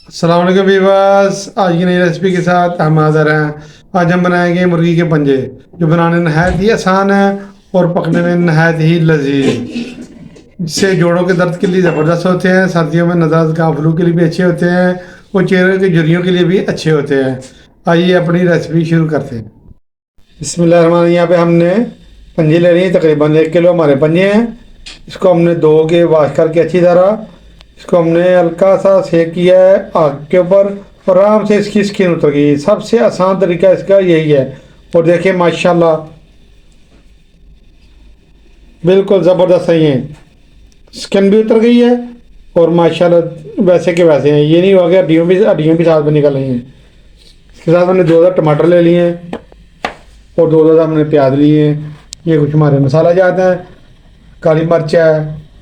अस्सलाम वालेकुम वीवर्स। आज की नई रेसिपी के साथ हम हाज़िर हैं। आज हम बनाएंगे मुर्गी के पंजे, जो बनाने नहायत ही आसान है और पकने में नहायत ही लजीज। इससे जोड़ों के दर्द के लिए ज़बरदस्त होते हैं, सर्दियों में नज़र का फ्लू के लिए भी अच्छे होते हैं और चेहरे की झुर्रियों के लिए भी अच्छे होते हैं। आइए अपनी रेसिपी शुरू करते हैं। बिस्मिल्लाहिर्रहमानिर्रहीम। यहाँ पे हमने पंजे ले लिए, तकरीबन 1 किलो हमारे पंजे हैं। इसको हमने धो के वाश करके अच्छी तरह इसको हमने हल्का सा सेक किया है आग के ऊपर और आराम से इसकी स्किन उतर गई। सबसे आसान तरीका इसका यही है। और देखिए माशाल्लाह बिल्कुल ज़बरदस्त है, ये स्किन भी उतर गई है और माशाल्लाह वैसे के वैसे हैं। ये नहीं हो गया हड्डियों भी साथ में निकल रही हैं। इसके साथ हमने 2 टमाटर ले लिए हैं और 2 हमने प्याज लिए हैं। ये कुछ हमारे मसाला जाते हैं, काली मिर्च है,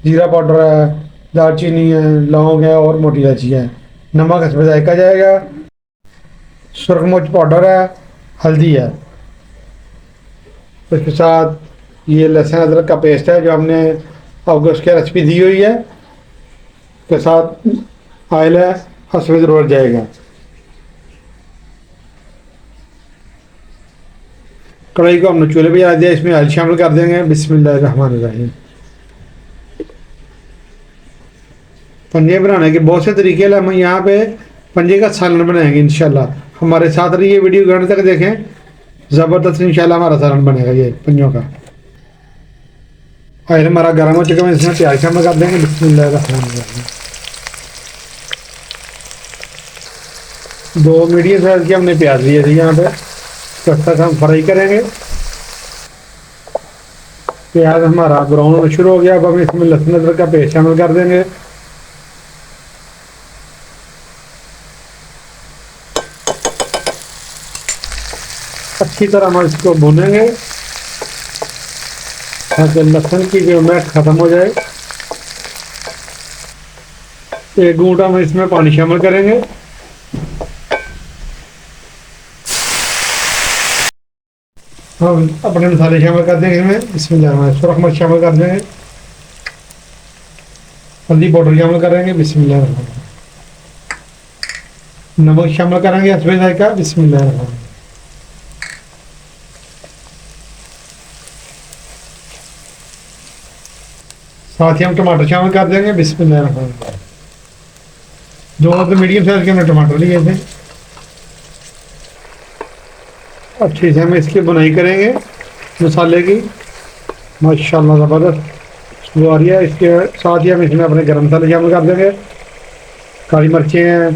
जीरा पाउडर है, दालचीनी है, लौंग है और मोटी इलायची है। नमक इसमें जायका जाएगा, सुरख मिर्च पाउडर है, हल्दी है। उसके साथ ये लहसुन अदरक का पेस्ट है जो हमने आपको उसकी रेसिपी दी हुई है। उसके साथ ऑयल है, हंसवे ज़रूर जाएगा। कढ़ाई को हमने चूल्हे पे जला दिया, इसमें ऑयल शामिल कर देंगे। बिस्मिल्लाहिर्रहमानिर्रहीम। पंजे बनाने के बहुत से तरीके हैं। हम यहाँ पे पंजे का सालन बनाएंगे इंशाल्लाह। हमारे साथ रहिए, वीडियो घंटे तक देखें, ज़बरदस्त इंशाल्लाह हमारा सालन बनेगा ये पंजों का। ऑयल हमारा गर्म हो चुका है, इसमें प्याज शामिल कर देंगे। बिस्मिल्लाहिर्रहमानिर्रहीम। 2 मीडियम साइज के हमने प्याज लिए थे यहाँ पे, कच्चा सा हम फ्राई करेंगे। प्याज हमारा ब्राउन होना शुरू हो गया। अब हम इसमें लहसुन अदरक का पेस्ट शामिल कर देंगे। अच्छी तरह हम इसको भूनेंगे ताकि लहसुन की जो महक ख़त्म हो जाए। 1 घूंट हम इसमें पानी शामिल करेंगे। हम अपने मसाले शामिल कर देंगे इसमें। बिस्मिल्लाह। सुरख मिर्च शामिल कर देंगे, हल्दी पाउडर शामिल करेंगे। बिस्मिल्लाह। नमक शामिल करेंगे हस्बे जायका। बिस्मिल्लाह। साथ ही हम टमाटर शामिल कर देंगे। बिस्मिल्लाह। 2 मीडियम साइज के हमने टमाटर लिए थे। अच्छे से हम इसकी बुनाई करेंगे मसाले की। माशाल्लाह ज़बरदस्त वो आ रही है। इसके साथ ही हम इसमें अपने गरम मसाले शामिल कर देंगे। काली मिर्चें हैं,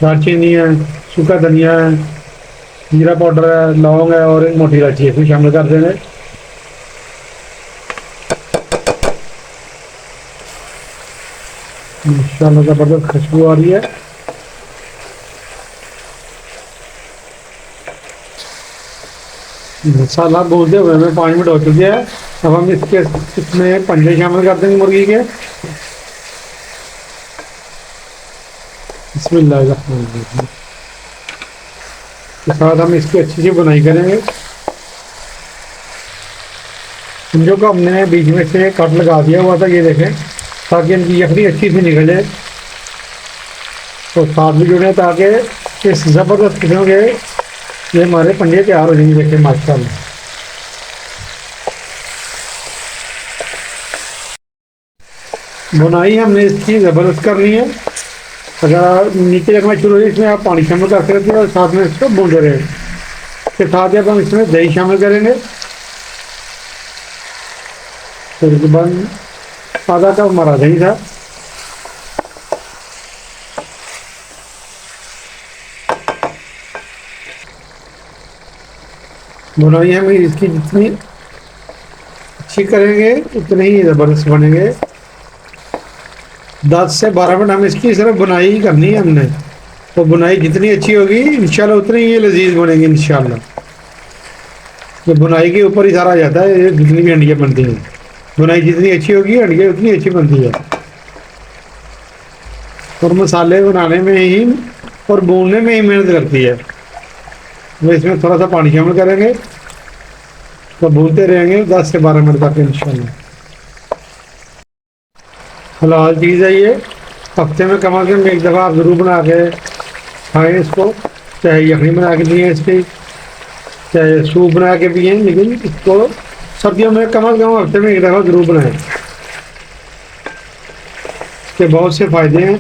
दालचीनी है, सूखा धनिया है, जीरा पाउडर है, लौंग है और एक मोटी इलायची है, शामिल कर देंगे। माशाल्लाह ज़बरदस्त खुशबू आ रही है। मसाला भूनते हुए हमें 5 मिनट हो चुके हैं। अब हम इसमें पंजे शामिल कर देंगे मुर्गी के। बिस्मिल्लाहिर्रहमानिर्रहीम। के साथ हम इसकी अच्छी सी बुनाई करेंगे। पंजों को हमने बीच में से कट लगा दिया हुआ था, ये देखें, ताकि इनकी यखनी अच्छी सी निकल जाए और साथ भी जुड़े, ताकि इस ज़बरदस्त किस्म के ये हमारे पंजे तैयार हो जाएंगे। देखें माशाल्लाह। बुनाई हमने इसकी ज़बरदस्त करनी है। अगर नीचे लगना शुरू हो जाए इसमें आप पानी शामिल कर सकते हैं और साथ में इसको भूनते रहें। इसके साथ ही अब हम इसमें दही शामिल करेंगे। तकरीबन आधा कप हमारा दही था। बुनाई हम इसकी जितनी अच्छी करेंगे उतने ही ज़बरदस्त बनेंगे। 10 से 12 मिनट हम इसकी सिर्फ बुनाई ही करनी है हमने। तो बुनाई जितनी अच्छी होगी इंशाल्लाह उतनी ही ये लजीज बनेंगे इंशाल्लाह। तो बुनाई के ऊपर ही सारा आ जाता है, ये जितनी भी हंडियाँ बनती हैं। बुनाई जितनी अच्छी होगी हंडियाँ उतनी अच्छी बनती है। और मसाले बनाने में ही और भूनने में ही मेहनत लगती है। वो इसमें थोड़ा सा पानी शामिल करेंगे तो भूनते रहेंगे 10 से 12 मिनट तक इंशाल्लाह। हलाल चीज़ है ये, ہفتے میں کم از کم ایک دفعہ آپ ضرور بنا کے کھائیں اس کو، چاہے یخنی بنا کے پئیں اس کی، چاہے سوپ بنا کے پئیں، لیکن اس کو سردیوں میں کم از کم ہفتے میں ایک دفعہ ضرور بنائیں۔ اس کے بہت سے فائدے ہیں،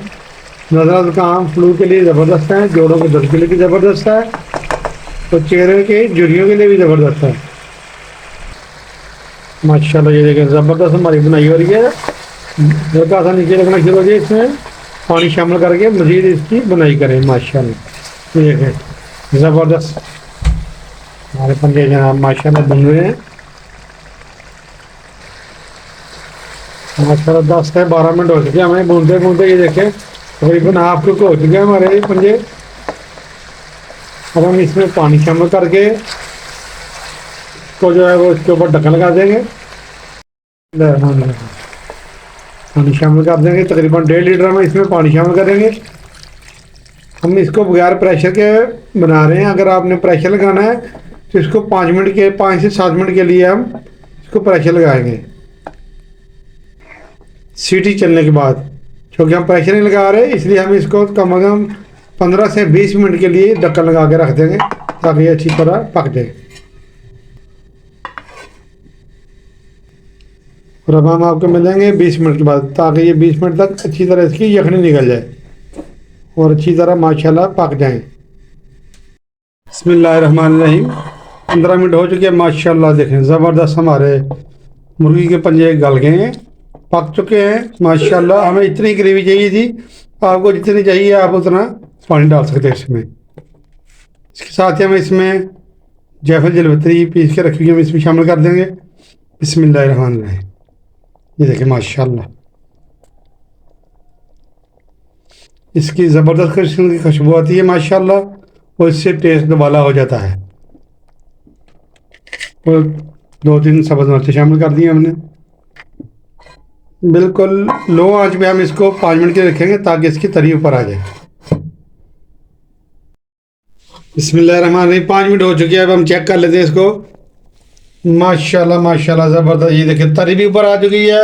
نزلہ زکام فلو کے لیے زبردست ہے، جوڑوں کے درد کے لیے بھی زبردست ہے، اور چہرے کے جھریوں کے لیے بھی زبردست ہے۔ ماشاءاللہ یہ دیکھیں زبردست ہماری بنائی ہو رہی ہے، ہلکا سا نیچے رکھنا شروع ہو جائے، اس میں پانی شامل کر کے مزید اس کی بنائی کریں۔ ماشاءاللہ یہ دیکھیں زبردست ہمارے پنجے جناب ماشاءاللہ بن رہے ہیں۔ ماشاءاللہ 10 سے 12 منٹ ہو چکے ہمیں بھونتے بھونتے، یہ دیکھیں تقریباً ہاف کک ہو چکے ہیں ہمارے پنجے۔ اب ہم اس میں پانی شامل کر کے اس کو جو ہے وہ اس کے اوپر ڈھکن لگا دیں گے، پانی شامل کر دیں گے، تقریباً 1.5 لیٹر ہم اس میں پانی شامل کریں گے۔ ہم اس کو بغیر پریشر کے بنا رہے ہیں، اگر آپ نے پریشر لگانا ہے تو اس کو 5 سے 7 منٹ کے لیے ہم اس کو پریشر لگائیں گے سیٹی چلنے کے بعد، کیونکہ ہم پریشر نہیں لگا رہے اس لیے ہم اس کو کم از کم 15 سے 20 منٹ کے لیے ڈھکن لگا کے رکھ دیں گے تاکہ یہ اچھی طرح پک جائے۔ اور اب ہم آپ کو ملیں گے 20 منٹ کے بعد، تاکہ یہ 20 منٹ تک اچھی طرح اس کی یخنی نکل جائے اور اچھی طرح ماشاءاللہ پک جائیں۔ بسم اللہ الرحمن الرحیم۔ 15 منٹ ہو چکے ہیں ماشاءاللہ، دیکھیں زبردست ہمارے مرغی کے پنجے گل گئے ہیں، پک چکے ہیں ماشاءاللہ۔ ہمیں اتنی گریوی چاہیے تھی، آپ کو جتنی چاہیے آپ اتنا پانی ڈال سکتے ہیں اس میں۔ اس کے ساتھ ہی ہم اس میں جیفل جلوتری پیس کے رکھی ہوئی ہم اس میں شامل کر دیں گے۔ بسم اللہ الرحمن الرحیم۔ یہ دیکھیں ماشاءاللہ اس کی زبردست قسم کی خوشبو آتی ہے ماشاءاللہ، اور اس سے ٹیسٹ دوبالا ہو جاتا ہے۔ اور 2-3 سبز مرچیں شامل کر دی ہم نے۔ بالکل لو آنچ پہ ہم اس کو 5 منٹ کے رکھیں گے تاکہ اس کی تری اوپر آ جائے۔ بسم اللہ الرحمن الرحیم۔ 5 منٹ ہو چکے ہیں، اب ہم چیک کر لیتے ہیں اس کو۔ ماشاءاللہ ماشاءاللہ زبردست، یہ دیکھیں تری بھی اوپر آ چکی ہے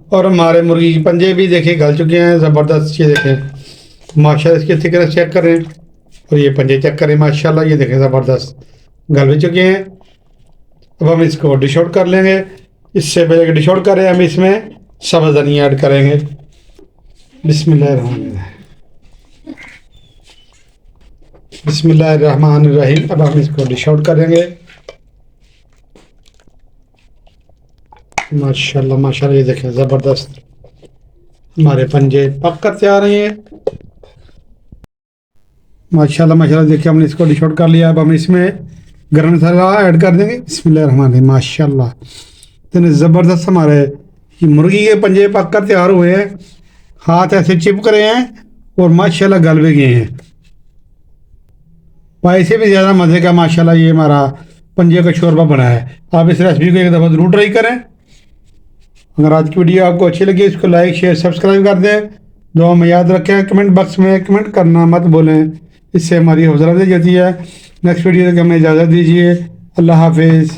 اور ہمارے مرغی کے پنجے بھی دیکھیں گل چکے ہیں زبردست۔ یہ دیکھیں ماشاءاللہ اس کی تھکنس چیک کریں اور یہ پنجے چیک کریں ماشاءاللہ، یہ دیکھیں زبردست گل بھی چکے ہیں۔ اب ہم اس کو ڈش آؤٹ کر لیں گے۔ اس سے پہلے کہ ڈش آؤٹ کریں ہم اس میں سبز دھنیا ایڈ کریں گے۔ بسم اللہ الرحمن الرحیم۔ بسم اللہ الرحمن الرحیم۔ اب ہم اس کو ڈش آؤٹ کریں گے ماشاءاللہ ماشاءاللہ، یہ دیکھیں زبردست ہمارے پنجے پک کر تیار ہیں ماشاءاللہ ماشاءاللہ۔ دیکھیں ہم نے اس کو ڈش آؤٹ کر لیا، اب ہم اس میں گرم مسالہ ایڈ کر دیں گے۔ بسم اللہ الرحمن الرحیم۔ ماشاءاللہ اتنے زبردست ہمارے مرغی کے پنجے پک کر تیار ہوئے ہیں، ہاتھ ایسے چپک رہے ہیں اور ماشاءاللہ گل بھی گئے ہیں۔ پائے سے بھی زیادہ مزے کا ماشاءاللہ یہ ہمارا پنجے کا شوربہ بنا ہے۔ آپ اس ریسیپی کو ایک دفعہ ضرور ٹرائی کریں۔ اگر آج کی ویڈیو آپ کو اچھی لگی اس کو لائک شیئر سبسکرائب کر دیں، دعا میں یاد رکھیں، کمنٹ باکس میں کمنٹ کرنا مت بولیں، اس سے ہماری حوصلہ افزائی جاتی ہے۔ نیکسٹ ویڈیو تک ہمیں اجازت دیجیے، اللہ حافظ۔